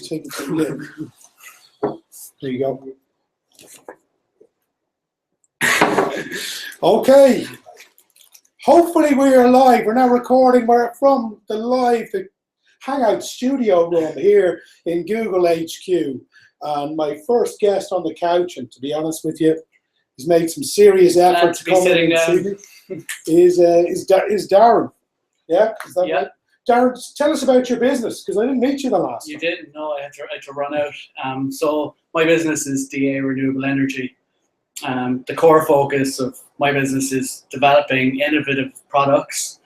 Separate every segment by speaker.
Speaker 1: Take it. There you go. Okay. Hopefully we're live. We're now recording. We're from the Hangout studio room here in Google HQ. And my first guest on the couch, and to be honest with you, he's made some serious effort to come in and see me, is Darren. Yeah? Is that right? Darren, tell us about your business, because I didn't meet you the last time.
Speaker 2: You didn't? No, I had to run out. So my business is DA Renewable Energy. The core focus of my business is developing innovative products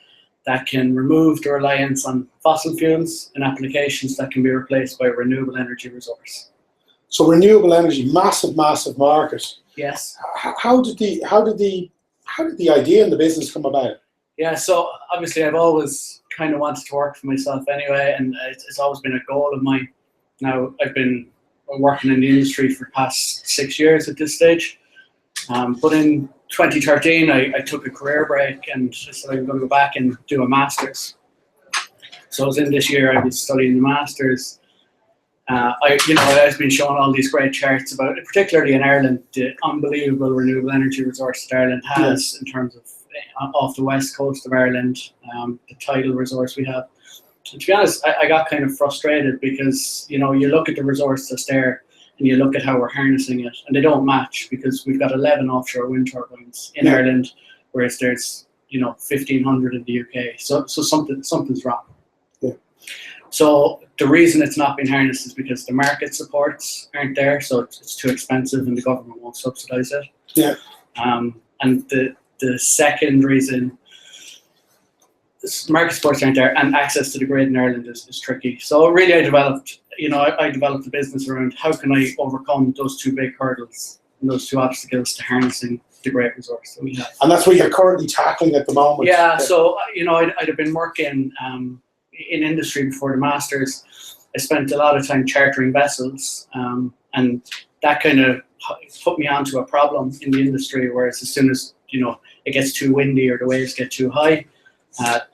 Speaker 2: that can remove the reliance on fossil fuels and applications that can be replaced by a renewable energy resource.
Speaker 1: So renewable energy, massive market.
Speaker 2: Yes.
Speaker 1: How did the idea in the business come about?
Speaker 2: Yeah, so obviously I've always kind of wanted to work for myself anyway, and it's always been a goal of mine. Now I've been working in the industry for the past 6 years at this stage. But in 2013, I took a career break and decided I'm going to go back and do a master's. So I was in this year, I was studying the master's. I've been showing all these great charts about it, particularly in Ireland, the unbelievable renewable energy resource that Ireland has in terms of off the west coast of Ireland, the tidal resource we have. And to be honest, I got kind of frustrated because, you look at the resource that's there and you look at how we're harnessing it, and they don't match because we've got 11 offshore wind turbines in Ireland, whereas there's 1,500 in the UK. So something's wrong.
Speaker 1: Yeah.
Speaker 2: So the reason it's not being harnessed is because the market supports aren't there, so it's too expensive and the government won't subsidise it.
Speaker 1: Yeah.
Speaker 2: And the second reason, market supports aren't there, and access to the grid in Ireland is tricky. So really I developed a business around how can I overcome those two big hurdles and those two obstacles to harnessing the great resource that we have.
Speaker 1: And that's what you're currently tackling at the moment.
Speaker 2: Yeah, so I'd have been working in industry before the Masters. I spent a lot of time chartering vessels, and that kind of put me onto a problem in the industry, whereas as soon as it gets too windy or the waves get too high,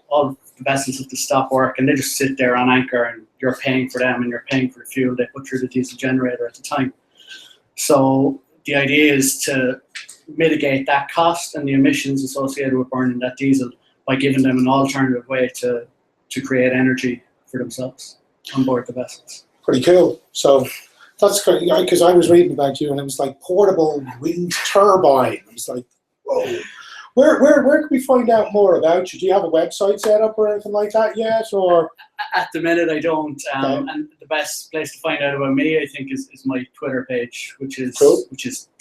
Speaker 2: all the vessels have to stop work and they just sit there on anchor, and you're paying for them and you're paying for the fuel they put through the diesel generator at the time. So the idea is to mitigate that cost and the emissions associated with burning that diesel by giving them an alternative way to create energy for themselves on board the vessels.
Speaker 1: Pretty cool. So that's great, because I was reading about you and it was like portable wind turbine. I was like, whoa. Where can we find out more about you? Do you have a website set up or anything like that yet? Or
Speaker 2: at the minute I don't. And the best place to find out about me, I think, is my Twitter page, which is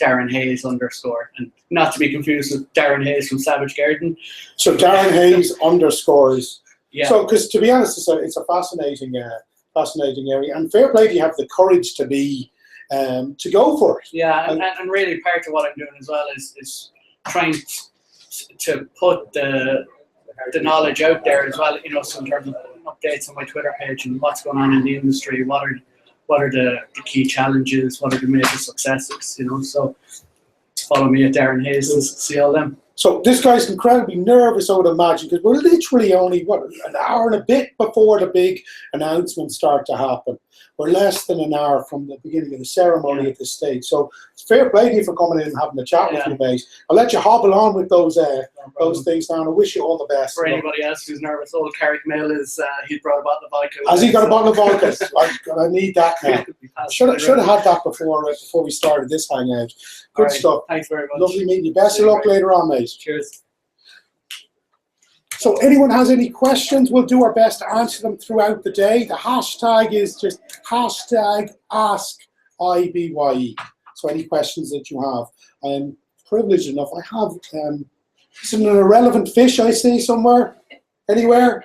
Speaker 2: Darren Hayes _, and not to be confused with Darren Hayes from Savage Garden.
Speaker 1: So Darren Hayes _
Speaker 2: Yeah.
Speaker 1: So, because to be honest, it's a fascinating area, and fair play to you have the courage to be to go for it.
Speaker 2: Yeah, and really part of what I'm doing as well is trying to put the knowledge out there as well. So in terms of updates on my Twitter page and what's going on in the industry, what are the key challenges, what are the major successes. So follow me at Darren Hayes to see all them.
Speaker 1: So this guy's incredibly nervous, I would imagine, because we're literally only, an hour and a bit before the big announcements start to happen. We're less than an hour from the beginning of the ceremony at this stage. So it's fair play to you for coming in and having a chat with you, mate. I'll let you hobble on with those things now, and I wish you all the best.
Speaker 2: For anybody else who's nervous, old Carrick Mill he's brought a bottle of vodka.
Speaker 1: Has he got a bottle of vodka? I need that now. Should have had that before we started this hangout. Good stuff.
Speaker 2: Thanks very much.
Speaker 1: Lovely meeting you. Best of luck later on, mate.
Speaker 2: Cheers.
Speaker 1: So anyone has any questions, we'll do our best to answer them throughout the day. The hashtag is just #AskIBYE. So any questions that you have. I'm privileged enough. I have, is it an irrelevant fish I see somewhere? Anywhere?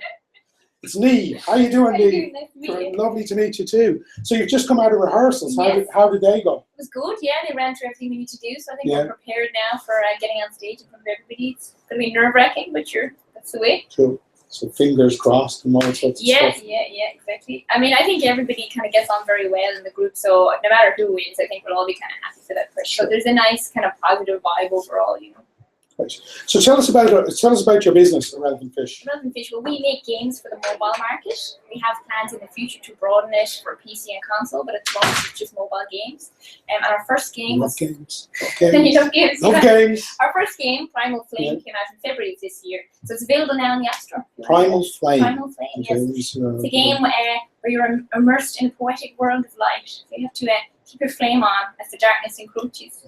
Speaker 1: It's Nee. How you doing, Nee?
Speaker 3: Nice to meet you.
Speaker 1: Lovely to meet you too. So you've just come out of rehearsals.
Speaker 3: Yes.
Speaker 1: How did they go?
Speaker 3: It was good, yeah. They ran through everything we need to do, so I think
Speaker 1: Yeah.
Speaker 3: we're prepared now for getting on stage in front of everybody. It's going to be nerve-wracking, but sure, that's the way.
Speaker 1: Cool. So fingers crossed and all sorts of stuff.
Speaker 3: Yeah, exactly. I mean, I think everybody kind of gets on very well in the group, so no matter who wins, I think we'll all be kind of happy for that person.
Speaker 1: Sure.
Speaker 3: So there's a nice kind of positive vibe overall,
Speaker 1: Right. So tell us about your business, Relevant Fish.
Speaker 3: Relevant Fish, well, we make games for the mobile market. We have plans in the future to broaden it for PC and console, but at the moment it's just mobile games. And our first game
Speaker 1: Love
Speaker 3: was...
Speaker 1: games.
Speaker 3: You love games.
Speaker 1: Love games.
Speaker 3: Our first game, Primal Flame, came out in February of this year. So it's available now in the App Store.
Speaker 1: Primal Flame.
Speaker 3: Primal Flame, yes. It's a game where you're immersed in a poetic world of light. So you have to keep your flame on as the darkness encroaches.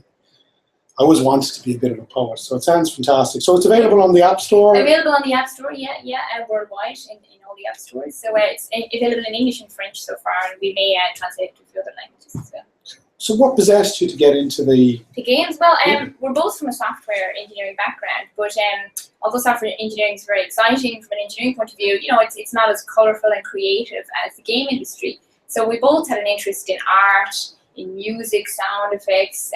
Speaker 1: I always wanted to be a bit of a poet, so it sounds fantastic. So it's available on the App Store?
Speaker 3: Available on the App Store, worldwide in all the App Stores. So it's available in English and French so far, and we may translate it to a few other languages as well.
Speaker 1: So what possessed you to get into the
Speaker 3: games? Well, we're both from a software engineering background, but although software engineering is very exciting from an engineering point of view, it's not as colourful and creative as the game industry. So we both had an interest in art, in music, sound effects,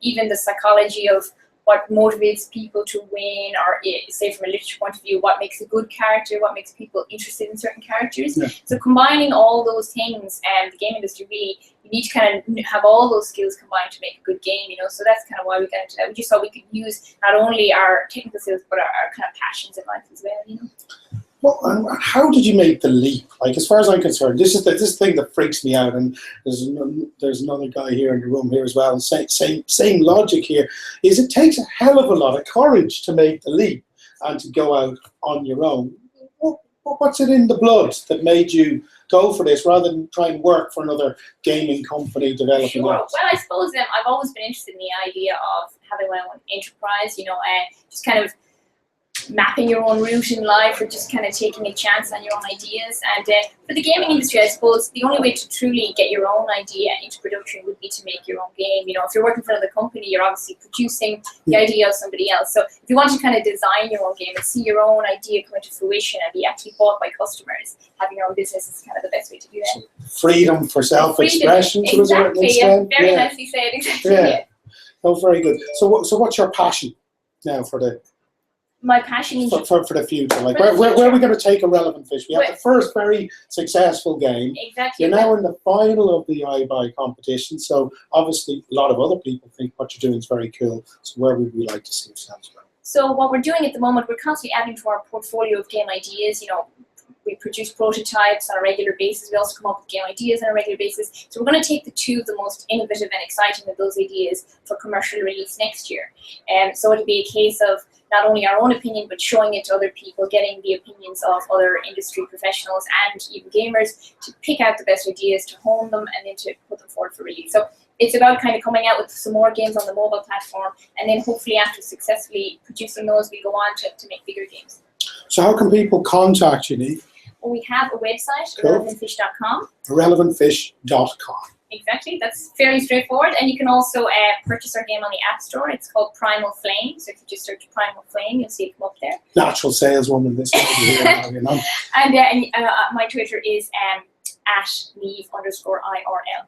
Speaker 3: even the psychology of what motivates people to win, or say from a literature point of view, what makes a good character, what makes people interested in certain characters.
Speaker 1: Yeah.
Speaker 3: So combining all those things, the game industry really, you need to kind of have all those skills combined to make a good game, So that's kind of why we got into that. We just thought we could use not only our technical skills, but our kind of passions in life as well,
Speaker 1: Well, and how did you make the leap? Like, as far as I'm concerned, this is the thing that freaks me out, and there's another guy here in the room here as well. Same logic here. Is it takes a hell of a lot of courage to make the leap and to go out on your own. What's it in the blood that made you go for this rather than try and work for another gaming company developing
Speaker 3: Sure.
Speaker 1: apps?
Speaker 3: Well, I suppose I've always been interested in the idea of having my own enterprise. Just kind of mapping your own route in life, or just kind of taking a chance on your own ideas. And for the gaming industry, I suppose the only way to truly get your own idea into production would be to make your own game. If you're working for another company, you're obviously producing the idea of somebody else. So if you want to kind of design your own game and see your own idea come to fruition and be actually bought by customers, having your own business is kind of the best way to do that.
Speaker 1: Freedom for self-expression, to a certain
Speaker 3: Exactly,
Speaker 1: extent.
Speaker 3: very nicely said, exactly.
Speaker 1: Yeah. Oh, very good. So what's your passion now for the
Speaker 3: My passion
Speaker 1: for the future? Like,
Speaker 3: For the
Speaker 1: where are
Speaker 3: future.
Speaker 1: we going to take a Relevant Fish? We have the first very successful game.
Speaker 3: Exactly.
Speaker 1: You're now in the final of the IBYE competition, so obviously a lot of other people think what you're doing is very cool. So where would we like to see ourselves go?
Speaker 3: So what we're doing at the moment, we're constantly adding to our portfolio of game ideas. We produce prototypes on a regular basis. We also come up with game ideas on a regular basis. So we're going to take the two of the most innovative and exciting of those ideas for commercial release next year. So it'll be a case of not only our own opinion, but showing it to other people, getting the opinions of other industry professionals and even gamers to pick out the best ideas, to hone them, and then to put them forward for release. So it's about kind of coming out with some more games on the mobile platform, and then hopefully after successfully producing those, we go on to make bigger games.
Speaker 1: So how can people contact you, Niamh?
Speaker 3: Well, we have a website,
Speaker 1: Cool.
Speaker 3: relevantfish.com.
Speaker 1: Relevantfish.com.
Speaker 3: Exactly, that's fairly straightforward. And you can also purchase our game on the App Store. It's called Primal Flame. So if you just search Primal Flame, you'll see it come up there.
Speaker 1: Natural saleswoman, this lady here, you know.
Speaker 3: And my Twitter is @Niamh_IRL.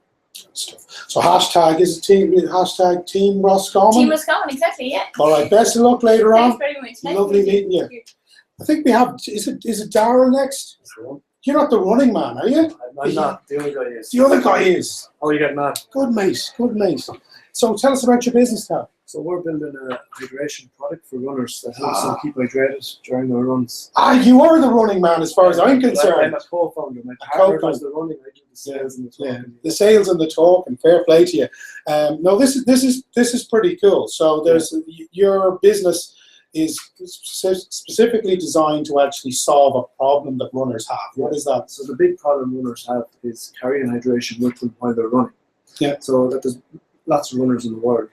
Speaker 1: Stuff. So hashtag is hashtag Team Roscommon.
Speaker 3: Team Roscommon, exactly, yeah.
Speaker 1: All right, best of luck later
Speaker 3: Thanks
Speaker 1: on.
Speaker 3: very much. Nice
Speaker 1: Lovely
Speaker 3: to meet
Speaker 1: meeting you. I think we have, is it Darryl next? You're not the running man, are you?
Speaker 4: I'm not. The other guy is.
Speaker 1: The other guy is.
Speaker 4: How are you getting on?
Speaker 1: Good mate, good mate. So tell us about your business now.
Speaker 4: So we're building a hydration product for runners that helps them keep hydrated during their runs.
Speaker 1: You are the running man as far as I'm concerned.
Speaker 4: I'm a co-founder. My partner does the running. I do the sales and the talking.
Speaker 1: Yeah, the sales and the talk, and fair play to you. No, this is pretty cool. So there's your business is specifically designed to actually solve a problem that runners have. What is that?
Speaker 4: So the big problem runners have is carrying hydration with them while they're running.
Speaker 1: Yeah.
Speaker 4: So that there's lots of runners in the world.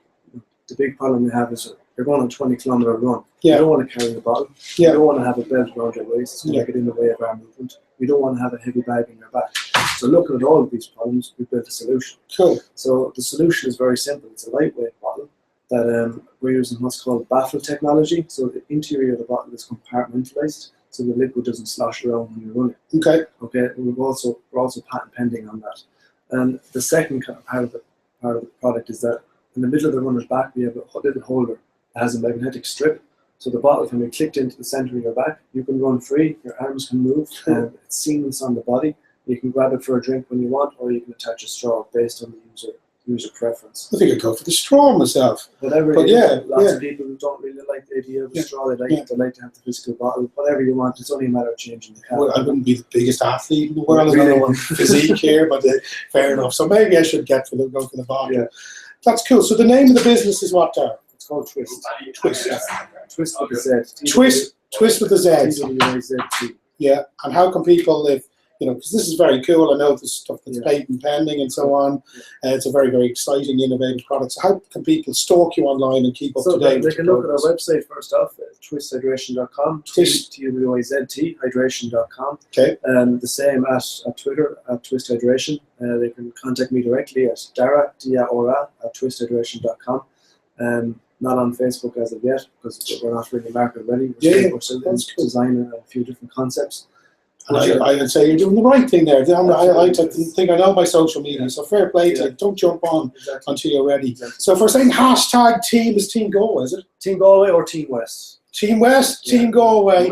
Speaker 4: The big problem they have is you're going on a 20-kilometer run.
Speaker 1: Yeah.
Speaker 4: You don't want to carry a bottle.
Speaker 1: Yeah.
Speaker 4: You don't want to have a belt around your waist. It's going to get in the way of our movement. You don't want to have a heavy bag in your back. So looking at all of these problems, we built a solution.
Speaker 1: Cool.
Speaker 4: So the solution is very simple. It's a lightweight bottle that we're using what's called baffle technology. So the interior of the bottle is compartmentalized, so the liquid doesn't slosh around when you're running.
Speaker 1: Okay.
Speaker 4: Okay. And we're also patent pending on that. And the second part of the product is that in the middle of the runner's back, we have a little holder that has a magnetic strip. So the bottle can be clicked into the center of your back. You can run free, your arms can move, and it's seamless on the body. You can grab it for a drink when you want, or you can attach a straw based on the user user preference.
Speaker 1: I think I'd go for the straw myself.
Speaker 4: Whatever
Speaker 1: But
Speaker 4: it is,
Speaker 1: yeah,
Speaker 4: lots
Speaker 1: yeah.
Speaker 4: of people who don't really like the idea of a
Speaker 1: Yeah,
Speaker 4: straw, they
Speaker 1: yeah.
Speaker 4: like to have the physical bottle. Whatever you want, it's only a matter of changing the cap.
Speaker 1: Well, I wouldn't be the biggest athlete in the world. I
Speaker 4: Really?
Speaker 1: don't know what physique here, but fair enough. So maybe I should go for the bottle.
Speaker 4: Yeah.
Speaker 1: That's cool. So the name of the business is what, Darren?
Speaker 4: It's called Twist.
Speaker 1: Twist.
Speaker 4: Twist with a Z.
Speaker 1: Twist with the Z.
Speaker 4: TWIZT.
Speaker 1: Yeah. And how can people live? You know, because this is very cool. I know there's stuff that's patent pending and so on. It's a very, very exciting, innovative product. So how can people stalk you online and keep up
Speaker 4: So
Speaker 1: to date?
Speaker 4: they can look at our website first off, twisthydration.com, TWIZT, hydration.com.
Speaker 1: Okay.
Speaker 4: The same at Twitter, at Twist Hydration. They can contact me directly at Dara, at twisthydration.com. Not on Facebook as of yet, because we're not really market ready. We're still designing a few different concepts.
Speaker 1: And I'd say you're doing the right thing there. I think I know my social media, so fair play to you. Don't jump on until you're ready.
Speaker 4: Exactly.
Speaker 1: So if we're saying hashtag team, is Team Galway, is it?
Speaker 4: Team Galway or Team West?
Speaker 1: Team West, Team Galway.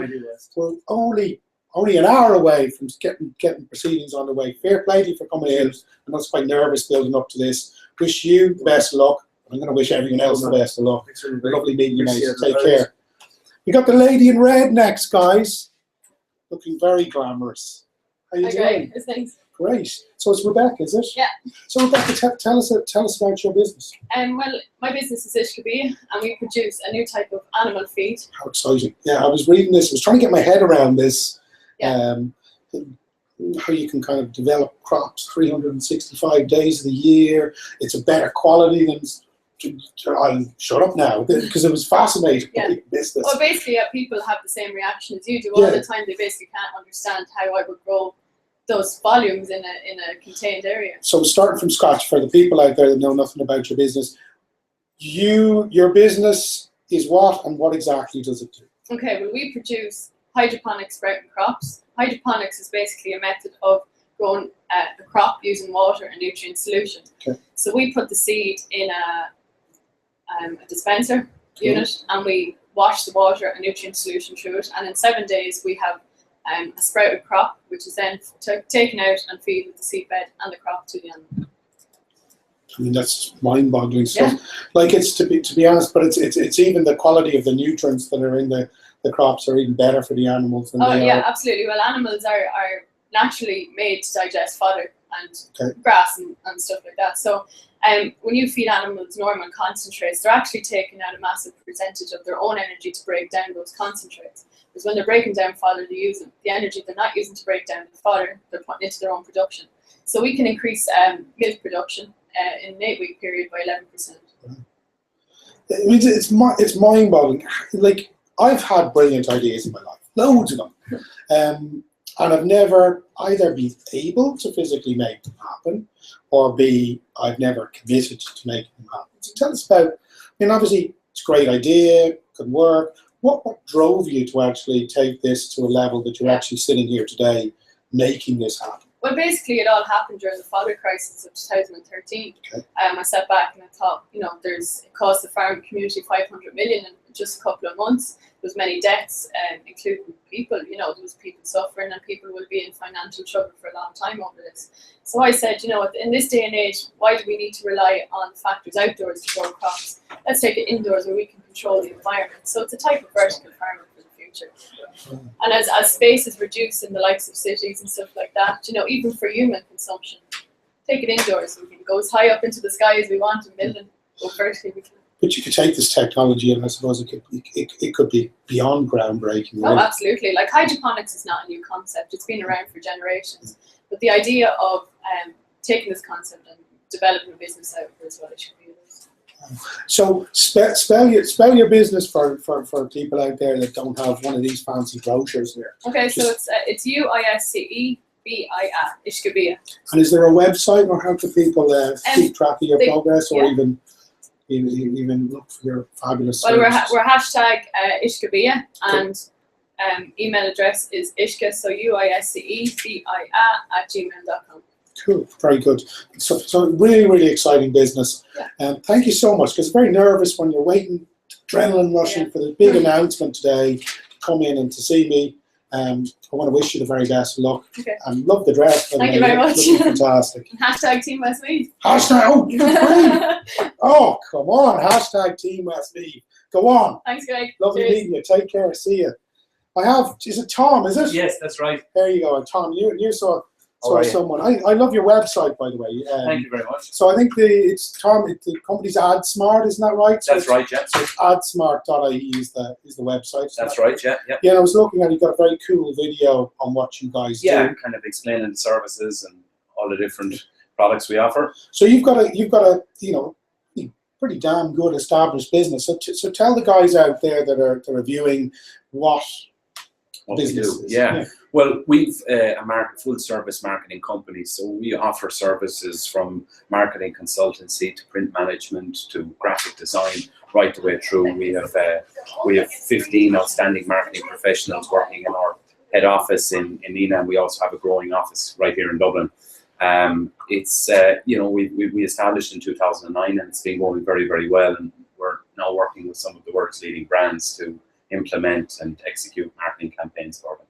Speaker 1: We're only an hour away from getting proceedings on the way. Fair play to you for coming in. I was quite nervous building up to this. Wish you the best of luck. I'm going to wish everyone else the best of luck. Lovely meeting you, mate. Take care. We got the lady in red next, guys. Looking very glamorous. How you doing?
Speaker 3: Thanks.
Speaker 1: Great. So it's Rebecca, is it?
Speaker 3: Yeah.
Speaker 1: So Rebecca, tell us about your business.
Speaker 3: Well, my business is IBYE, and we produce a new type of animal feed.
Speaker 1: How exciting. Yeah, I was reading this. I was trying to get my head around this.
Speaker 3: Yeah.
Speaker 1: How you can kind of develop crops 365 days of the year. It's a better quality than... I'll shut up now because it was fascinating business.
Speaker 3: Well, basically, people have the same reaction as you do all the time. They basically can't understand how I would grow those volumes in a contained area.
Speaker 1: So starting from scratch, for the people out there that know nothing about your business, your business is what, and what exactly does it do?
Speaker 3: Okay, well, we produce hydroponic sprouting crops. Hydroponics is basically a method of growing a crop using water and nutrient solution. Okay. So we put the seed in a dispenser unit, and we wash the water and nutrient solution through it, and in 7 days we have a sprouted crop, which is then taken out and feed with the seed bed and the crop to the animal.
Speaker 1: I mean, that's mind-boggling stuff. Yeah. Like, it's to be honest, but it's even the quality of the nutrients that are in the crops are even better for the animals than they are.
Speaker 3: Absolutely. Well, animals are naturally made to digest fodder and grass and stuff like that. So when you feed animals normal concentrates, they're actually taking out a massive percentage of their own energy to break down those concentrates. Because when they're breaking down fodder, they're using the energy they're not using to break down the fodder, they're putting into their own production. So we can increase milk production in an 8-week period by 11%.
Speaker 1: I mean, it's mind-boggling. Like, I've had brilliant ideas in my life, loads of them. And I've never either been able to physically make them happen, or B, I've never committed to making them happen. So tell us about, I mean, obviously it's a great idea, could work. What drove you to actually take this to a level that you're actually sitting here today making this happen?
Speaker 3: Well, basically it all happened during the fodder crisis of 2013. Okay. I sat back and I thought, it cost the farming community 500 million in just a couple of months. There was many deaths, including people, there was people suffering, and people will be in financial trouble for a long time over this. So I said, in this day and age, why do we need to rely on factories outdoors to grow crops? Let's take it indoors where we can control the environment. So it's a type of vertical farming for the future. And as space is reduced in the likes of cities and stuff like that, even for human consumption, take it indoors. We can go as high up into the sky as we want and build and go vertically we can.
Speaker 1: But you could take this technology, and I suppose it could be beyond groundbreaking.
Speaker 3: Oh, absolutely. Like, hydroponics is not a new concept. It's been around for generations. But the idea of taking this concept and developing a business out of it is what it should be.
Speaker 1: So spell your business for people out there that don't have one of these fancy brochures here.
Speaker 3: Okay, so it's UISCE BIA, IBYE.
Speaker 1: And is there a website, or how can people keep track of your progress, or even look for your fabulous
Speaker 3: Well, we're hashtag IBYE, and email address is ishka, so UISCEBIA @gmail.com.
Speaker 1: Cool, very good. So really, really exciting business. Yeah. Thank you so much, because it's very nervous when you're waiting, adrenaline rushing for the big announcement today, to come in and to see me. I want to wish you the very best of luck.
Speaker 3: Okay.
Speaker 1: And love the dress.
Speaker 3: Thank you very much.
Speaker 1: Looking fantastic.
Speaker 3: Hashtag Team Westmeath.
Speaker 1: Hashtag, oh, great. Oh, come on. Hashtag Team Westmeath. Go on.
Speaker 3: Thanks, Greg.
Speaker 1: Lovely
Speaker 3: Cheers.
Speaker 1: meeting you. Take care. See you. I have, is it Tom, is it?
Speaker 2: Yes, that's right.
Speaker 1: There you go. Tom, you saw
Speaker 2: How are you?
Speaker 1: someone. I love your website, by the way.
Speaker 2: Thank you very much.
Speaker 1: So I think the company's AdSmart, isn't that right? So
Speaker 2: That's right, yeah.
Speaker 1: So it's adsmart.ie is the website.
Speaker 2: That's right, yeah.
Speaker 1: Yeah, and I was looking at, you've got a very cool video on what you guys
Speaker 2: Yeah,
Speaker 1: do.
Speaker 2: kind of explaining the services and all the different products we offer.
Speaker 1: So you've got a pretty damn good established business. So tell the guys out there that are viewing what business
Speaker 2: we do.
Speaker 1: is.
Speaker 2: Yeah. Well, we've a full service marketing company, so we offer services from marketing consultancy to print management to graphic design, right the way through. We have 15 outstanding marketing professionals working in our head office in Nina, and we also have a growing office right here in Dublin. We established in 2009, and it's been going very, very well, and we're now working with some of the world's leading brands to implement and execute marketing campaigns for them.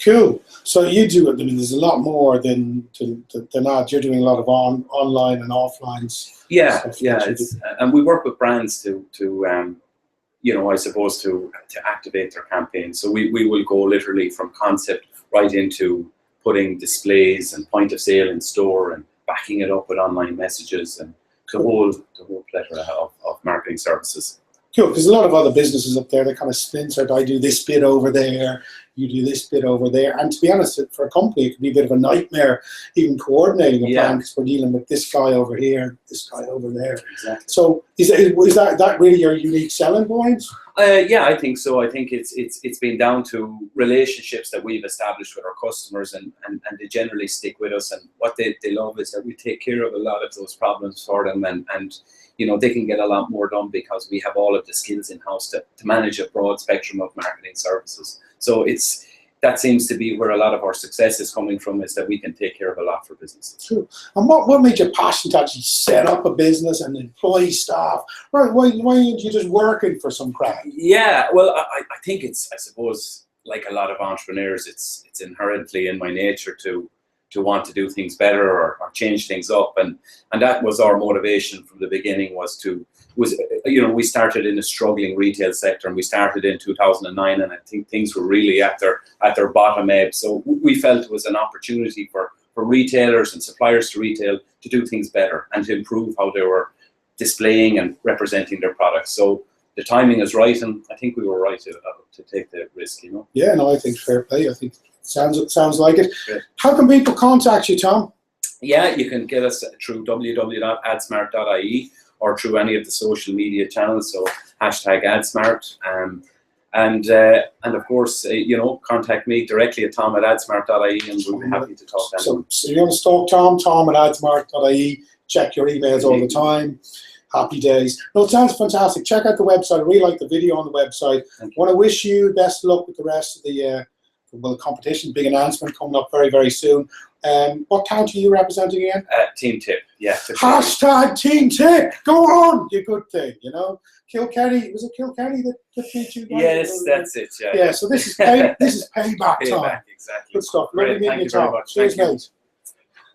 Speaker 1: Cool. So you do it. I mean, there's a lot more than that. You're doing a lot of online and offline.
Speaker 2: Yeah,
Speaker 1: stuff
Speaker 2: yeah.
Speaker 1: that you
Speaker 2: And we work with brands to I suppose to activate their campaigns. So we will go literally from concept right into putting displays and point of sale in store and backing it up with online messages and the whole plethora of marketing services.
Speaker 1: Cool, because a lot of other businesses up there, they kind of splintered. I do this bit over there, you do this bit over there. And to be honest, for a company, it can be a bit of a nightmare even coordinating a plan, because we're dealing with this guy over here, this guy over there.
Speaker 2: Exactly.
Speaker 1: So is that really your unique selling point?
Speaker 2: Yeah, I think so. I think it's been down to relationships that we've established with our customers, and they generally stick with us. And what they love is that we take care of a lot of those problems for them, and they can get a lot more done because we have all of the skills in-house to manage a broad spectrum of marketing services. So that seems to be where a lot of our success is coming from, is that we can take care of a lot for businesses.
Speaker 1: True. And what made you passionate to actually set up a business and employ staff? Right? Why aren't you just working for some crap?
Speaker 2: Yeah, well, I think I suppose, like a lot of entrepreneurs, it's inherently in my nature to want to do things better or change things up, and that was our motivation from the beginning. We started in a struggling retail sector, and we started in 2009, and I think things were really at their bottom ebb. So we felt it was an opportunity for retailers and suppliers to retail to do things better and to improve how they were displaying and representing their products. So the timing is right, and I think we were right to take the risk.
Speaker 1: Yeah, no, I think fair play. I think sounds like it.
Speaker 2: Great.
Speaker 1: How can people contact you, Tom?
Speaker 2: Yeah, you can get us through www.adsmart.ie or through any of the social media channels, so #adsmart. And of course, contact me directly at tom@adsmart.ie, and we'll be happy to talk to anyone.
Speaker 1: So you want to stalk tom@adsmart.ie, check your emails all the time. Happy days. No, it sounds fantastic. Check out the website. I really like the video on the website. I want to wish you best of luck with the rest of the competition. Big announcement coming up very, very soon. What county are you representing again?
Speaker 2: Team Tip, yeah.
Speaker 1: #Team Tip. Go on, you good thing. Kilkenny, was it Kilkenny that beat you guys?
Speaker 2: Yes, that's it.
Speaker 1: Yeah. So this is payback time.
Speaker 2: Payback, exactly.
Speaker 1: Good stuff. Lovely
Speaker 2: Great.
Speaker 1: meeting
Speaker 2: Thank
Speaker 1: you,
Speaker 2: you very
Speaker 1: Tom.
Speaker 2: much.
Speaker 1: Cheers,
Speaker 2: Thank you.
Speaker 1: mate.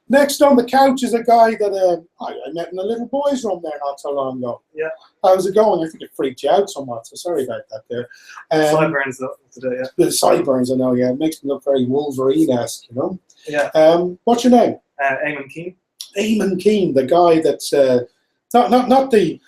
Speaker 1: Next on the couch is a guy that I met in a little boys' room there not so long ago.
Speaker 4: Yeah.
Speaker 1: How's it going? I think it freaked you out somewhat, so sorry about that there.
Speaker 4: Sideburns today, yeah.
Speaker 1: The sideburns, I know, yeah. It makes me look very Wolverine-esque,
Speaker 4: Yeah.
Speaker 1: What's your name?
Speaker 4: Eamon Keane.
Speaker 1: Eamon Keane, the guy that's not the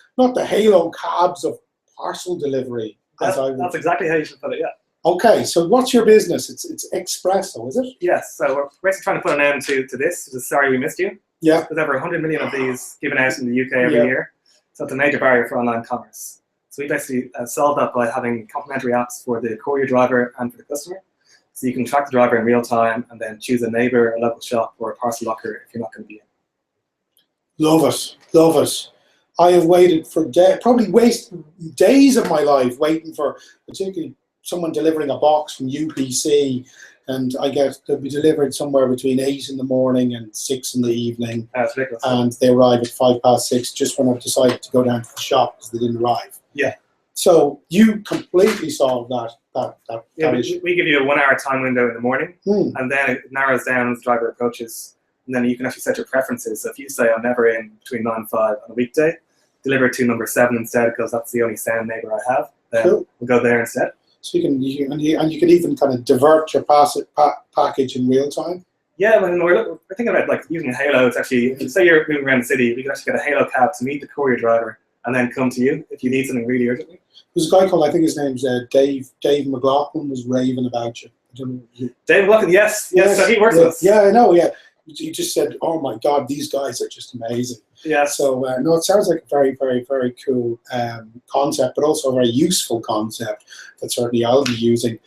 Speaker 1: Halo cabs of parcel delivery.
Speaker 4: That's exactly how you should put it, yeah.
Speaker 1: Okay, so what's your business? It's Expresso, is it?
Speaker 4: Yes, so we're basically trying to put an end to this. Just sorry we missed you.
Speaker 1: Yeah.
Speaker 4: There's over 100 million of these given out in the UK every year. So it's a major barrier for online commerce. So we basically solve that by having complementary apps for the courier driver and for the customer. So you can track the driver in real time and then choose a neighbor, a local shop, or a parcel locker if you're not going to be in.
Speaker 1: Love it. I have waited for probably wasted days of my life waiting for particularly someone delivering a box from UPC, and I guess they'll be delivered somewhere between 8 in the morning and 6 in the evening.
Speaker 4: That's ridiculous.
Speaker 1: And they arrive at 6:05 just when I've decided to go down to the shop because they didn't arrive.
Speaker 4: Yeah.
Speaker 1: So you completely solved that
Speaker 5: Yeah,
Speaker 1: issue.
Speaker 5: we give you a 1 hour time window in the morning,
Speaker 1: Hmm.
Speaker 5: and then it narrows down as the driver approaches, and then you can actually set your preferences. So if you say I'm never in between 9 and 5 on a weekday, deliver to number 7 instead because that's the only sound neighbor I have. Then
Speaker 1: Cool.
Speaker 5: we'll go there instead.
Speaker 1: So you can even kind of divert your package in real time.
Speaker 5: Yeah, when we're thinking about like using a halo. It's actually, if you say you're moving around the city, we can actually get a halo cab to meet the courier driver and then come to you if you need something really urgently.
Speaker 1: There's a guy called, I think his name's Dave McLaughlin, was raving about you. I don't know.
Speaker 5: Dave Wilkin, yes, so he works with us.
Speaker 1: Yeah, I know. Yeah, he just said, "Oh my God, these guys are just amazing."
Speaker 5: Yes.
Speaker 1: So no, it sounds like a very, very, very cool concept, but also a very useful concept that certainly I'll be using.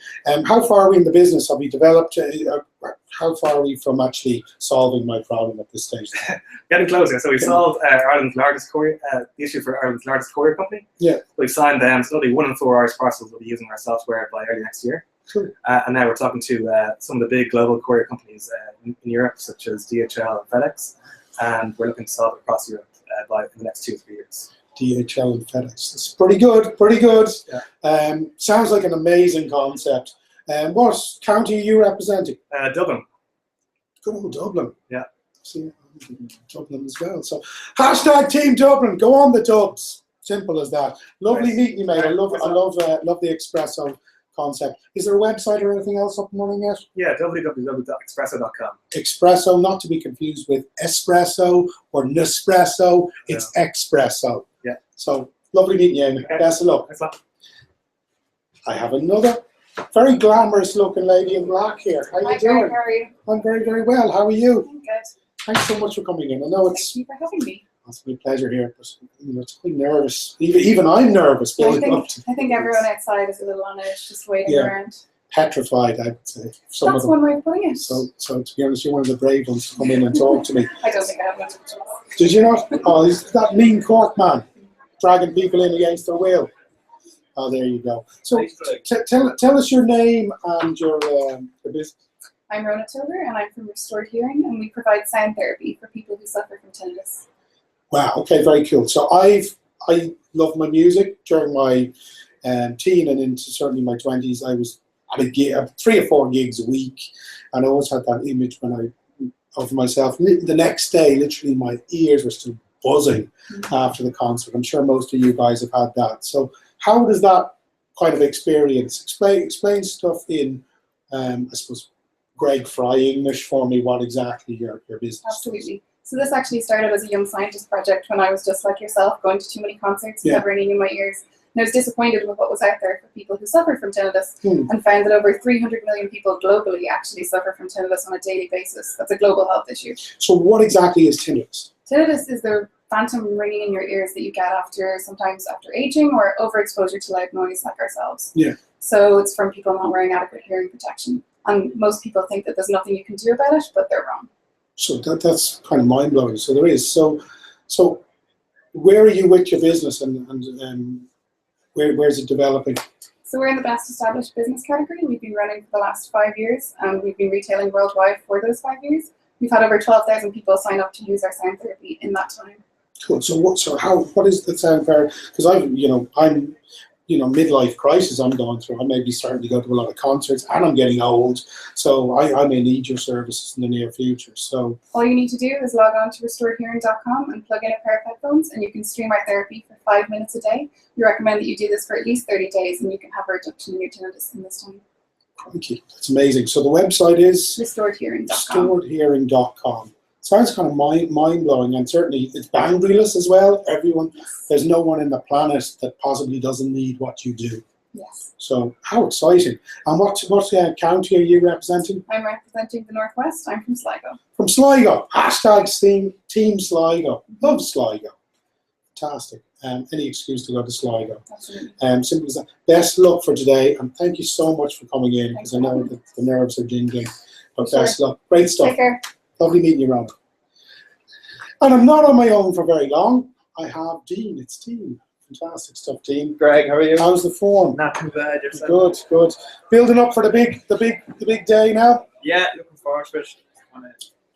Speaker 1: How far are we in the business? Have we developed? How far are we from actually solving my problem at this stage?
Speaker 5: Getting closer. So we've solved Ireland's largest courier, the issue for Ireland's largest courier company.
Speaker 1: Yeah.
Speaker 5: We've signed them, so only 1 in 4 Irish parcels will be using our software by early next year.
Speaker 1: Cool.
Speaker 5: And now we're talking to some of the big global courier companies in Europe, such as DHL and FedEx, and we're looking to solve it across Europe by the next 2 or 3 years.
Speaker 1: DHL and FedEx. It's pretty good, pretty good.
Speaker 5: Yeah.
Speaker 1: Sounds like an amazing concept. What county are you representing?
Speaker 5: Dublin.
Speaker 1: Good old Dublin.
Speaker 5: Yeah.
Speaker 1: See, I'm Dublin as well. So hashtag Team Dublin. Go on the Dubs. Simple as that. Lovely
Speaker 5: Nice.
Speaker 1: meeting you, mate. I love
Speaker 5: Nice.
Speaker 1: love the Espresso concept. Is there a website or anything else up and running yet?
Speaker 5: Yeah, www.expresso.com.
Speaker 1: Espresso, not to be confused with espresso or Nespresso. It's Espresso.
Speaker 5: Yeah.
Speaker 1: So lovely meeting you, Amy.
Speaker 5: Okay.
Speaker 1: Best of luck.
Speaker 5: Thanks a lot.
Speaker 1: I have another very glamorous looking lady in black here. How
Speaker 6: Hi,
Speaker 1: you doing?
Speaker 6: Greg, how are you?
Speaker 1: I'm very, very well. How are you?
Speaker 6: I'm good.
Speaker 1: Thanks so much for coming in. I know
Speaker 6: Thank
Speaker 1: it's
Speaker 6: you for having me.
Speaker 1: my pleasure here, but it's quite nervous. Even I'm nervous
Speaker 6: I
Speaker 1: building up to
Speaker 6: think everyone outside is a little on edge, just waiting
Speaker 1: Yeah.
Speaker 6: around.
Speaker 1: petrified, I would say. Some of
Speaker 6: That's
Speaker 1: them.
Speaker 6: one way of putting it.
Speaker 1: So to be honest, you're one of the brave ones to come in and talk to me.
Speaker 6: I don't think I have much of a choice.
Speaker 1: Did you not? Oh, he's that mean Cork man, dragging people in against their will. Oh, there you go. So tell us your name and your business.
Speaker 6: I'm Rona Tilber, and I'm from Restored Hearing, and we provide sound therapy for people who suffer from tinnitus.
Speaker 1: Wow. Okay. Very cool. So I love my music during my teen and into certainly my 20s. I was at a gig, 3 or 4 gigs a week, and I always had that image of myself. The next day, literally, my ears were still buzzing after the concert. I'm sure most of you guys have had that. So how does that kind of experience explain stuff in, I suppose, Greg Fry English for me? What exactly your business is?
Speaker 6: Absolutely. So this actually started as a young scientist project when I was just like yourself, going to too many concerts and
Speaker 1: Yeah.
Speaker 6: never ringing in my ears. And I was disappointed with what was out there for people who suffer from tinnitus, and found that over 300 million people globally actually suffer from tinnitus on a daily basis. That's a global health issue.
Speaker 1: So what exactly is tinnitus?
Speaker 6: Tinnitus is the phantom ringing in your ears that you get sometimes after aging or overexposure to loud noise like ourselves.
Speaker 1: Yeah.
Speaker 6: So it's from people not wearing adequate hearing protection. And most people think that there's nothing you can do about it, but they're wrong.
Speaker 1: So that's kind of mind blowing. So there is. So where are you with your business and where's it developing?
Speaker 6: So we're in the best established business category. We've been running for the last 5 years, and we've been retailing worldwide for those 5 years. We've had over 12,000 people sign up to use our sound therapy in that time.
Speaker 1: Cool. So what is the sound therapy? Because I'm midlife crisis I'm going through. I may be starting to go to a lot of concerts, and I'm getting old, so I may need your services in the near future. So
Speaker 6: All you need to do is log on to restoredhearing.com and plug in a pair of headphones, and you can stream our therapy for 5 minutes a day. We recommend that you do this for at least 30 days, and you can have a reduction in your tinnitus in this time.
Speaker 1: crikey, that's amazing. So the website is
Speaker 6: Restoredhearing.com.
Speaker 1: restoredhearing.com. Sounds kind of mind blowing, and certainly it's boundaryless as well. There's no one in the planet that possibly doesn't need what you do.
Speaker 6: Yes.
Speaker 1: So how exciting! And what county are you representing?
Speaker 6: I'm representing the Northwest. I'm from Sligo.
Speaker 1: From Sligo. Hashtag Team Sligo. Love Sligo. Fantastic. Any excuse to go to Sligo.
Speaker 6: Absolutely.
Speaker 1: Simple as that. Best luck for today, and thank you so much for coming in, because
Speaker 6: Thanks
Speaker 1: I
Speaker 6: for
Speaker 1: know
Speaker 6: having
Speaker 1: that the nerves are jingling. But
Speaker 6: Sure.
Speaker 1: best luck. Great stuff.
Speaker 6: Take care.
Speaker 1: Lovely meeting you, Ron. And I'm not on my own for very long. I have Dean. It's Dean. Fantastic stuff, Dean.
Speaker 7: Greg, how are you?
Speaker 1: How's the form?
Speaker 7: Not too bad yourself.
Speaker 1: Good. Building up for the big day now.
Speaker 7: Yeah, looking forward to it. Want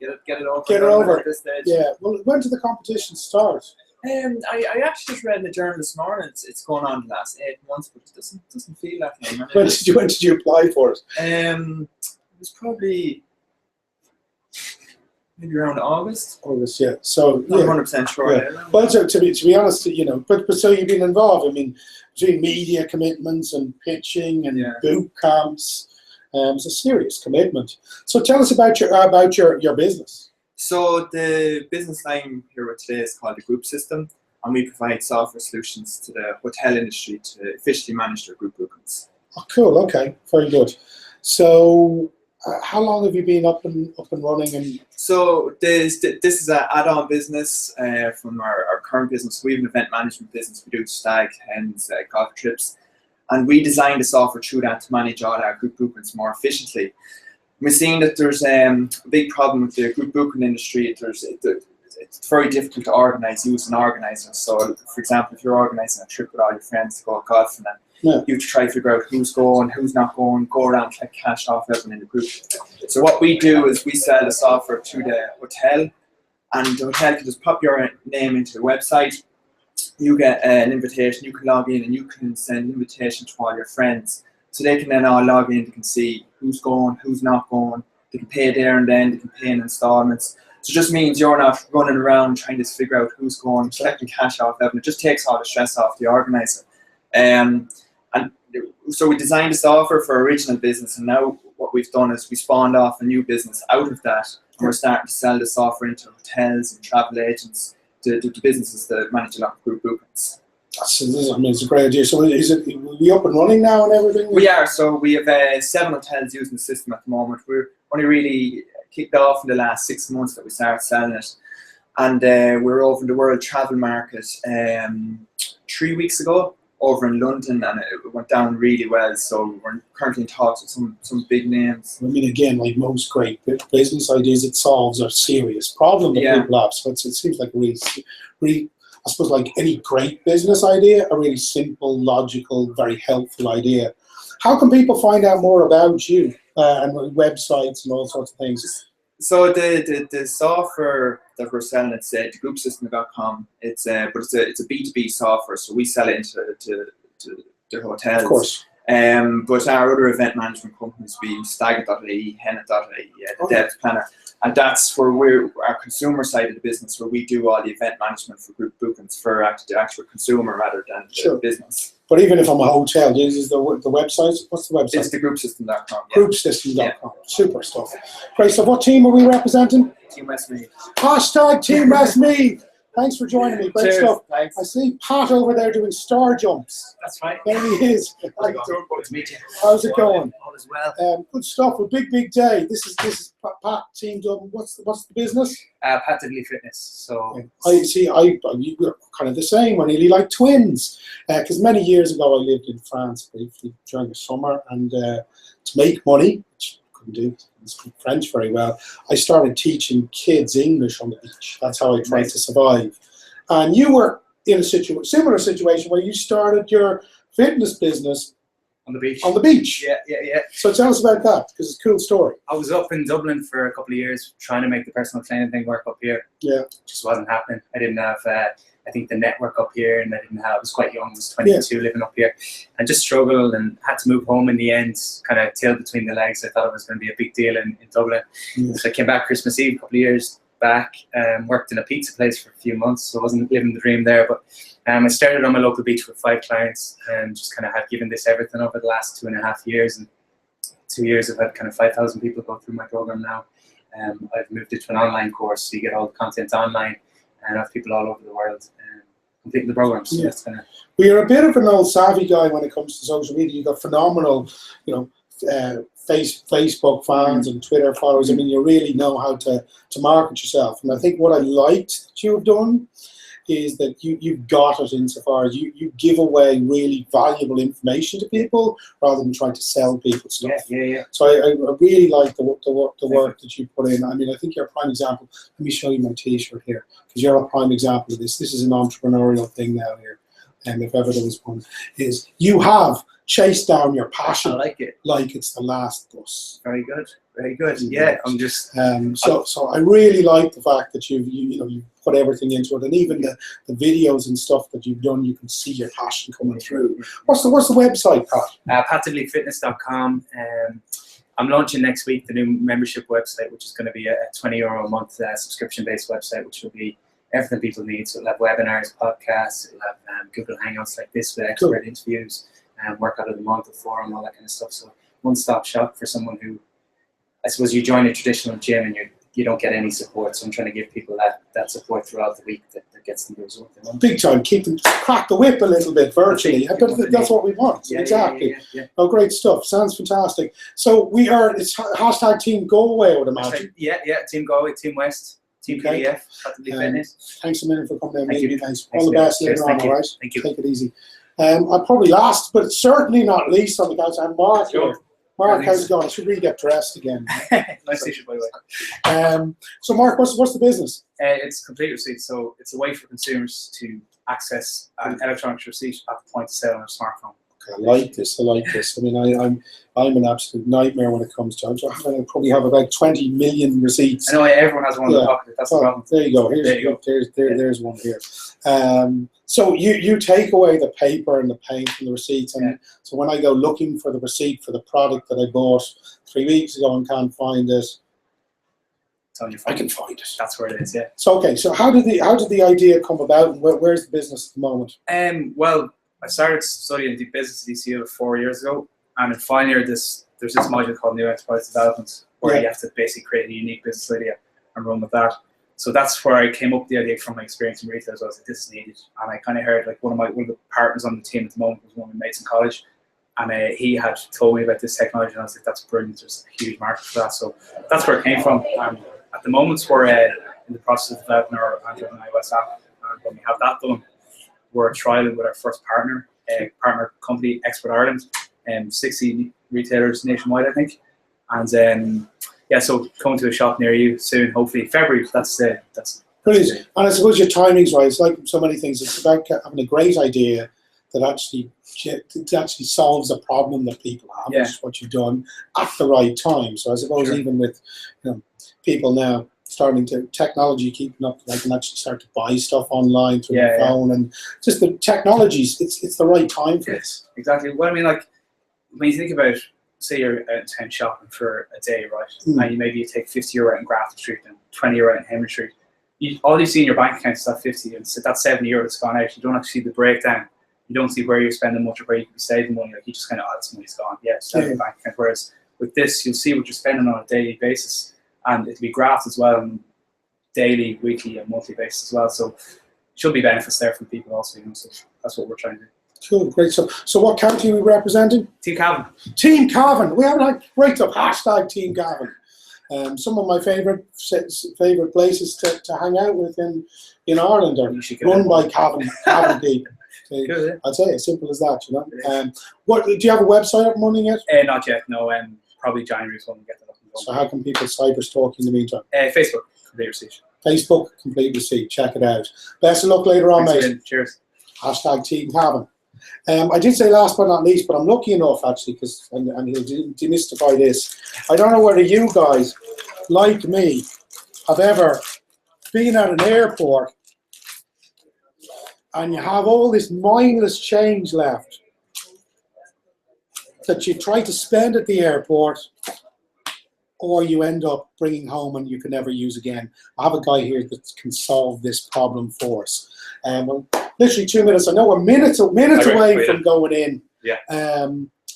Speaker 7: to get it over.
Speaker 1: Get it over.
Speaker 7: at this stage.
Speaker 1: Yeah. Well, when did the competition start?
Speaker 7: I actually just read in the journal this morning. It's going on the last 8 months, but it doesn't feel that long.
Speaker 1: When did you apply for it?
Speaker 7: It was probably maybe around August.
Speaker 1: August, yeah. So
Speaker 7: Not
Speaker 1: yeah.
Speaker 7: 100% sure.
Speaker 1: Yeah. Well, to be honest, but so you've been involved. I mean, between media commitments and pitching and boot camps, it's a serious commitment. So tell us about your business.
Speaker 7: So the business I'm here with today is called the Group System, and we provide software solutions to the hotel industry to efficiently manage their group bookings.
Speaker 1: Oh, cool. Okay, very good. So, how long have you been up and running? And
Speaker 7: so this is an add-on business from our current business. We have an event management business. We do stag, hens, golf trips, and we designed the software through that to manage all our group bookings more efficiently. We're seeing that there's a big problem with the group booking industry. It's very difficult to organise, use an organiser. So, for example, if you're organising a trip with all your friends to go golfing, you have to try to figure out who's going, who's not going, go around, collect cash off everyone in the group. So what we do is we sell the software to the hotel, and the hotel can just pop your name into the website. You get an invitation, you can log in and you can send an invitation to all your friends. So they can then all log in, they can see who's going, who's not going, they can pay there and then, they can pay in installments. So it just means you're not running around trying to figure out who's going, collecting cash off everyone. It just takes all the stress off the organiser. And so we designed the software for original business, and now what we've done is we spawned off a new business out of that, and we're starting to sell the software into hotels and travel agents, to businesses that manage a lot of group bookings.
Speaker 1: It's a great idea. So are we up and running now and everything?
Speaker 7: We are. So we have 7 hotels using the system at the moment. We're only really kicked off in the last 6 months that we started selling it. And we're over in the World Travel Market 3 weeks ago over in London, and it went down really well. So we're currently in talks with some big names.
Speaker 1: I mean, again, like most great business ideas, it solves a serious problem that people have. So it seems like really, I suppose, like any great business idea, a really simple, logical, very helpful idea. How can people find out more about you and websites and all sorts of things?
Speaker 7: So the software that we're selling, it's thegroupsystem.com. It's a B2B software, so we sell it into the hotels. Of
Speaker 1: course.
Speaker 7: But our other event management companies, we Stagit.ie, Hennet.ie, the Depth Planner, and that's where our consumer side of the business, where we do all the event management for group bookings for the actual consumer rather than the business.
Speaker 1: But even if I'm a hotel, this is the website. What's the website?
Speaker 7: It's thegroupsystem.com. Yeah.
Speaker 1: Groupsystem.com. Super stuff. Great stuff. What team are we representing?
Speaker 7: Team Westmeath.
Speaker 1: # Team Westmeath. Thanks for joining me. Great stuff.
Speaker 7: Thanks.
Speaker 1: I see Pat over there doing star jumps.
Speaker 2: That's right.
Speaker 1: There he is.
Speaker 2: Good to meet you.
Speaker 1: How's it going?
Speaker 2: All is well.
Speaker 1: Good stuff. A big day. This is Pat Team Dublin. What's the business?
Speaker 2: Pat Diddley Fitness. So
Speaker 1: you were kind of the same. We're nearly like twins. Because many years ago I lived in France briefly during the summer, and to make money, which I couldn't do, I speak French very well, I started teaching kids English on the beach. That's how I tried to survive. And you were in a similar situation where you started your fitness business
Speaker 2: on the beach.
Speaker 1: On the beach.
Speaker 2: Yeah.
Speaker 1: So tell us about that, because it's a cool story.
Speaker 2: I was up in Dublin for a couple of years trying to make the personal training thing work up here.
Speaker 1: Yeah.
Speaker 2: It just wasn't happening. I didn't have, I think, the network up here, and I was quite young. I was 22 living up here, and just struggled and had to move home in the end, kind of tail between the legs. I thought it was going to be a big deal in Dublin. Yeah. So I came back Christmas Eve a couple of years back, worked in a pizza place for a few months, so I wasn't living the dream there, but I started on my local beach with 5 clients and just kind of had given this everything over the last 2.5 years, and 2 years I've had kind of 5,000 people go through my program now. I've moved it to an online course, so you get all the content online, and I have people all over the world completing the program. So that's kind of...
Speaker 1: Well, you're a bit of an old savvy guy when it comes to social media. You've got phenomenal, Facebook fans and Twitter followers. I mean, you really know how to market yourself. And I think what I liked that you've done is that you've got it insofar as you give away really valuable information to people rather than trying to sell people stuff.
Speaker 2: Yeah.
Speaker 1: So I really like the work that you put in. I mean, I think you're a prime example. Let me show you my T-shirt here, because you're a prime example of this. This is an entrepreneurial thing now here. if ever there was one, is you have chased down your
Speaker 8: I
Speaker 1: passion
Speaker 8: like it.
Speaker 1: like it's the last bus.
Speaker 8: Very good. Very good. Yeah, I'm just.
Speaker 1: So I really like the fact that you put everything into it, and even the videos and stuff that you've done, you can see your passion coming through. What's the website, Pat?
Speaker 8: PatTheLeagueFitness.com. I'm launching next week the new membership website, which is going to be a €20 a month subscription-based website, which will be everything people need. So it'll have webinars, podcasts, it'll have Google Hangouts like this with expert interviews, and workout of the month, the forum, all that kind of stuff. So one-stop shop for someone who, I suppose, you join a traditional gym and you don't get any support. So I'm trying to give people that support throughout the week that gets them the result they want.
Speaker 1: Big time. Keep them, crack the whip a little bit virtually. That's what we want.
Speaker 8: Yeah,
Speaker 1: exactly.
Speaker 8: Yeah.
Speaker 1: Oh, great stuff. Sounds fantastic. So it's hashtag Team Galway, I would imagine.
Speaker 8: Yeah. Team Galway, Team West, Team PDF, Pat the League Fitness.
Speaker 1: Thanks a million for coming down.
Speaker 8: Thank you.
Speaker 1: Guys. All the best later on, all right?
Speaker 8: Thank you.
Speaker 1: Take it easy. I'm probably last, but certainly not least on the guys. I'm Mark.
Speaker 8: Sure.
Speaker 1: Mark, how's it going? I should really get dressed again.
Speaker 8: Nice to see you, by the way.
Speaker 1: So Mark, what's the business?
Speaker 8: It's complete receipt, so it's a way for consumers to access an electronic receipt at the point of sale on their smartphone.
Speaker 1: I like this. I mean, I'm an absolute nightmare when it comes to. I probably have about 20 million receipts.
Speaker 8: I know everyone has one in the pocket. That's the problem.
Speaker 1: There you go. There's one here. So you take away the paper and the paint from the receipts, and so when I go looking for the receipt for the product that I bought 3 weeks ago and can't find it,
Speaker 8: it's on your phone.
Speaker 1: I can find it.
Speaker 8: That's where it is. Yeah.
Speaker 1: So okay. So how did the idea come about, and where's the business at the moment?
Speaker 8: Well, I started studying the business at DCU 4 years ago, and in final year, there's this module called New Enterprise Development, where you have to basically create a unique business idea and run with that. So that's where I came up with the idea from my experience in retail. So I was like, this is needed, and I kind of heard like one of the partners on the team at the moment was one of my mates in college, and he had told me about this technology, and I was like, that's brilliant. There's a huge market for that. So that's where it came from. And at the moment, we're in the process of developing our Android and iOS app, and when we have that done, we're trialing with our first partner company, Expert Ireland, 60 retailers nationwide, I think. And so coming to a shop near you soon, hopefully February. That's
Speaker 1: Brilliant. And I suppose your timing's right. It's like so many things. It's about having a great idea that actually solves a problem that people have, which is what you've done at the right time. So I suppose even with people now starting to technology keeping up, I can actually start to buy stuff online through the phone, and just the technologies. It's the right time for this.
Speaker 8: Exactly. Well, I mean, like when you think about, say you're out in town shopping for a day, right? And you take €50 out in Grafton Street and €20 out in Henry Street. All you see in your bank account is that 50, and so that's €70 that's gone out. You don't actually see the breakdown. You don't see where you're spending much or where you can be saving money. Like you just kind of, this money's gone. It's out of your bank account. Whereas with this, you'll see what you're spending on a daily basis, and it'll be graphed as well, on daily, weekly, and monthly basis as well. So it should be benefits there for people also. So that's what we're trying to do.
Speaker 1: Cool, great. So what county are we representing?
Speaker 8: Team Cavan.
Speaker 1: Team Cavan. We have like great stuff. Hashtag Team Cavan. Some of my favorite places to hang out with in Ireland are run by Cavan people.
Speaker 8: Good,
Speaker 1: I'd say as simple as that, What do you have a website up and running yet?
Speaker 8: Not yet. No. Probably January is when we get that up and going.
Speaker 1: So how can people cyber stalk in the meantime?
Speaker 8: Facebook, Complete Receipt.
Speaker 1: Facebook, Complete Receipt. Check it out. Best of luck later on, mate.
Speaker 8: Cheers.
Speaker 1: Hashtag Team Cavan. I did say last but not least, but I'm lucky enough actually, because and he'll demystify this. I don't know whether you guys, like me, have ever been at an airport and you have all this mindless change left that you try to spend at the airport, or you end up bringing home and you can never use again. I have a guy here that can solve this problem for us. Literally 2 minutes. I know we're minutes away from going in.
Speaker 9: Yeah.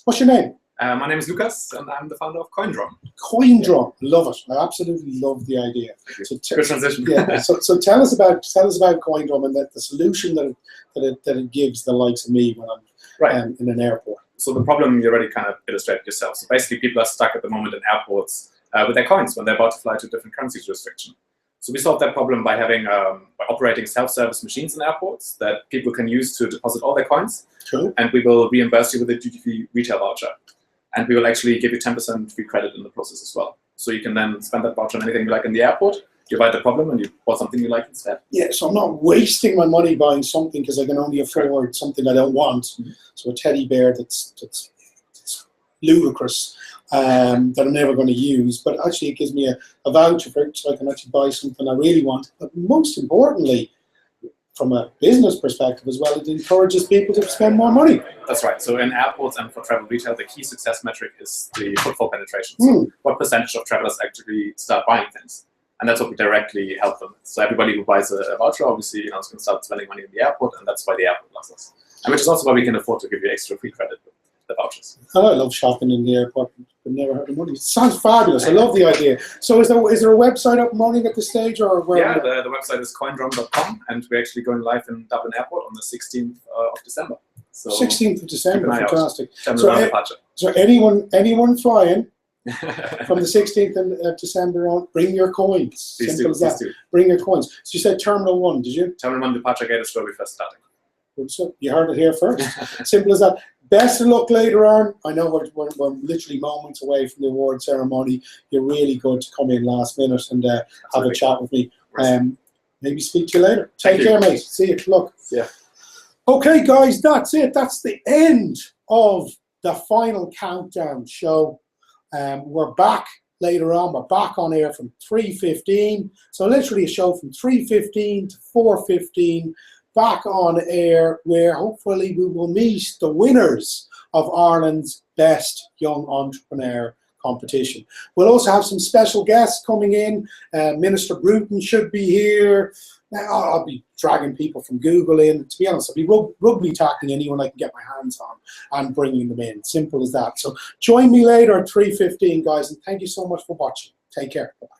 Speaker 1: What's your name?
Speaker 9: My name is Lucas, and I'm the founder of CoinDrum.
Speaker 1: CoinDrum, love it. I absolutely love the idea.
Speaker 9: So good transition.
Speaker 1: Yeah. So tell us about CoinDrum and the solution that it gives the likes of me when I'm in an airport.
Speaker 9: So the problem you already kind of illustrated yourself. So basically, people are stuck at the moment in airports with their coins when they're about to fly to different currencies restriction. So we solved that problem by having by operating self-service machines in airports that people can use to deposit all their coins.
Speaker 1: Cool.
Speaker 9: And we will reimburse you with a duty-free retail voucher. And we will actually give you 10% free credit in the process as well. So you can then spend that voucher on anything you like in the airport. You avoid the problem and you bought something you like instead.
Speaker 1: Yeah, so I'm not wasting my money buying something because I can only afford something I don't want. So a teddy bear that's ludicrous that I'm never going to use, but actually it gives me a voucher for it so I can actually buy something I really want. But most importantly, from a business perspective as well, it encourages people to spend more money.
Speaker 9: That's right. So in airports and for travel retail, the key success metric is the footfall penetration. So what percentage of travelers actually start buying things? And that's what we directly help them. So everybody who buys a voucher, obviously, is going to start spending money in the airport, and that's why the airport loves us. And which is also why we can afford to give you extra free credit with the vouchers.
Speaker 1: I love shopping in the airport. I've never heard of money. It sounds fabulous. I love the idea. So is there a website up and running at this stage, or where?
Speaker 9: Yeah, the website is coindrum.com, and we're actually going live in Dublin Airport on the 16th of December. So
Speaker 1: 16th of December, fantastic. So anyone flying from the 16th of December on, bring your coins. Simple as that. Bring your coins. So you said Terminal 1, did you?
Speaker 9: Terminal 1 departure gate is where we're first starting.
Speaker 1: So you heard it here first. Simple as that. Best of luck later on. I know we're literally moments away from the award ceremony. You're really good to come in last minute and have a chat with me. Maybe speak to you later. Take care, mate. See you. Look.
Speaker 9: Yeah.
Speaker 1: Okay, guys, that's it. That's the end of the final countdown show. We're back later on. We're back on air from 3:15. So literally a show from 3:15 to 4:15. Back on air, where hopefully we will meet the winners of Ireland's Best Young Entrepreneur competition. We'll also have some special guests coming in. Minister Bruton should be here. Now, I'll be dragging people from Google in. To be honest, I'll be rugby tackling anyone I can get my hands on and bringing them in. Simple as that. So join me later at 3:15, guys, and thank you so much for watching. Take care. Bye-bye.